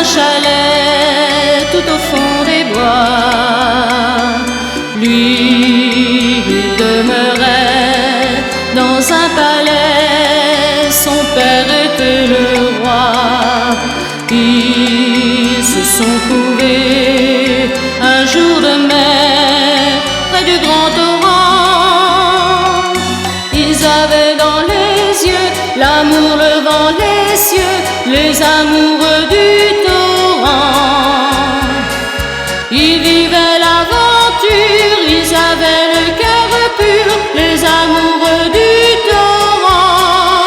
un chalet tout au fond des bois. Lui, il demeurait dans un palais, son père était le roi. Ils se sont trouvés un jour de mer près du grand torrent. Ils avaient dans les yeux l'amour levant les cieux, les amoureux du torrent. Ils vivaient l'aventure, ils avaient le cœur pur, les amoureux du torrent.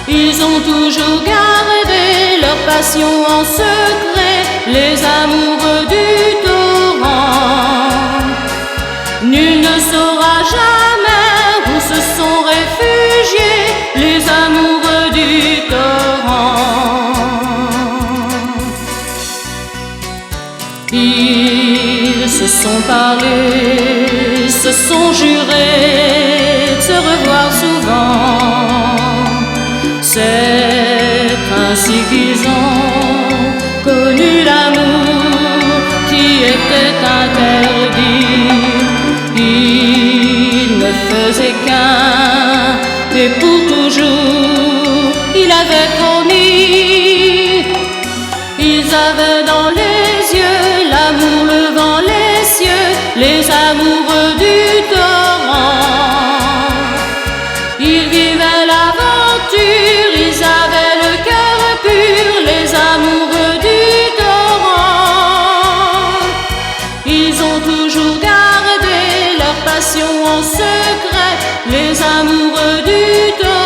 Ils ont toujours gardé leur passion en secret, les amoureux du torrent. Nul ne saura jamais où se sont réfugiés les amoureux du torrent. Ils se sont parlé, se sont jurés de se revoir souvent. C'est ainsi qu'ils ont connu l'amour qui était interdit. Il ne faisait qu'un, et pour toujours, il avait promis. Ils avaient dans les yeux l'amour levant les cieux, les amoureux du torrent. Ils vivaient l'aventure, ils avaient le cœur pur, les amoureux du torrent. Ils ont toujours gardé leur passion en secret, les amoureux du torrent.